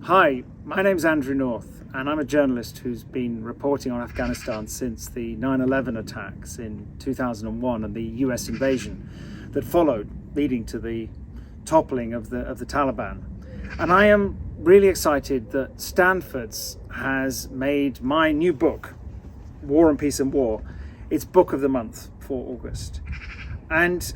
Hi, my name's Andrew North, and I'm a journalist who's been reporting on Afghanistan since the 9/11 attacks in 2001 and the US invasion that followed, leading to the toppling of the Taliban. And I am really excited that Stanford's has made my new book, War and Peace and War, its book of the month for August. And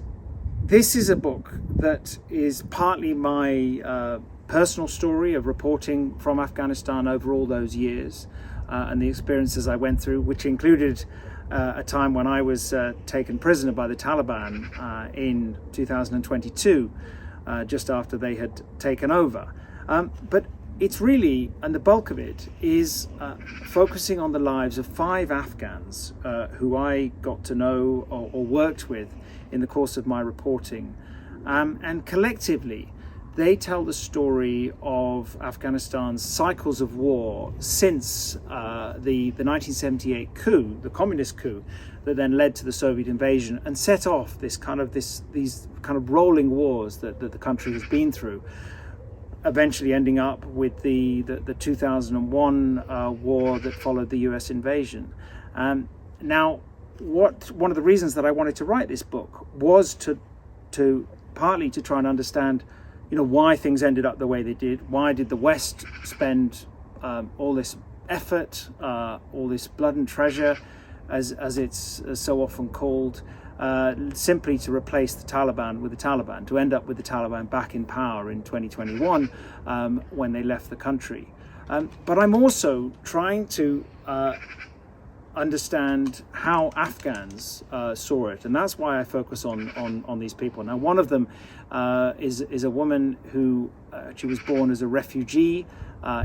this is a book that is partly my personal story of reporting from Afghanistan over all those years and the experiences I went through, which included a time when I was taken prisoner by the Taliban in 2022, just after they had taken over. But it's really, and the bulk of it is focusing on the lives of 5 Afghans who I got to know or worked with in the course of my reporting. And collectively, they tell the story of Afghanistan's cycles of war since the 1978 coup, the communist coup, that then led to the Soviet invasion and set off these kind of rolling wars that the country has been through, eventually ending up with the 2001 war that followed the US invasion. Now, one of the reasons that I wanted to write this book was to partly to try and understand, why things ended up the way they did. Why did the West spend all this effort, all this blood and treasure, as it's so often called, simply to replace the Taliban with the Taliban, to end up with the Taliban back in power in 2021 when they left the country. But I'm also trying to understand how Afghans saw it, and that's why I focus on these people. Now, one of them is a woman who she was born as a refugee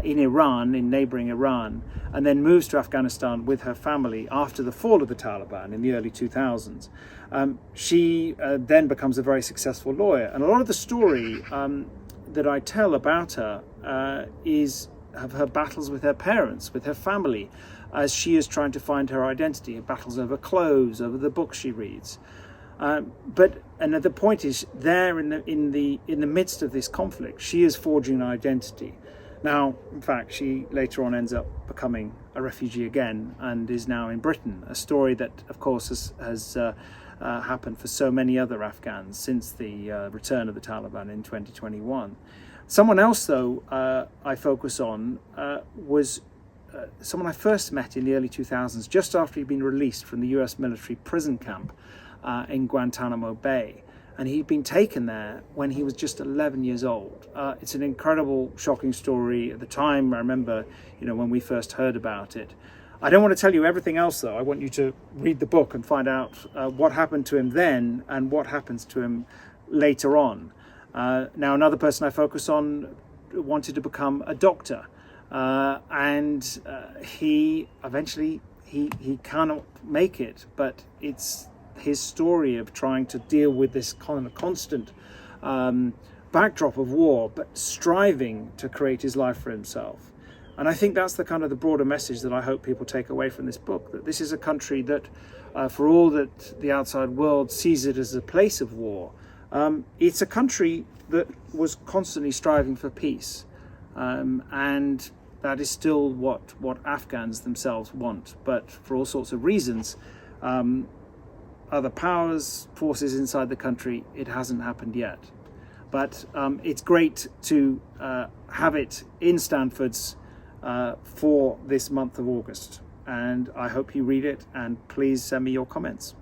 in Iran, in neighboring Iran, and then moves to Afghanistan with her family after the fall of the Taliban in the early 2000s. She then becomes a very successful lawyer, and a lot of the story that I tell about her is of her battles with her parents, with her family, as she is trying to find her identity, her battles over clothes, over the books she reads. And the point is, there in the midst of this conflict, she is forging an identity. Now, in fact, she later on ends up becoming a refugee again and is now in Britain, a story that, of course, has happened for so many other Afghans since the return of the Taliban in 2021. Someone else, though, I focus on was someone I first met in the early 2000s, just after he'd been released from the US military prison camp in Guantanamo Bay. And he'd been taken there when he was just 11 years old. It's an incredible, shocking story. At the time, I remember, when we first heard about it. I don't want to tell you everything else, though. I want you to read the book and find out what happened to him then and what happens to him later on. Now, another person I focus on wanted to become a doctor. And he eventually he cannot make it, but it's his story of trying to deal with this kind of constant backdrop of war, but striving to create his life for himself. And I think that's the broader message that I hope people take away from this book, that this is a country that, for all that the outside world sees it as a place of war, it's a country that was constantly striving for peace. And that is still what Afghans themselves want. But for all sorts of reasons, other powers, forces inside the country, it hasn't happened yet. But it's great to have it in Stanford's for this month of August. And I hope you read it, and please send me your comments.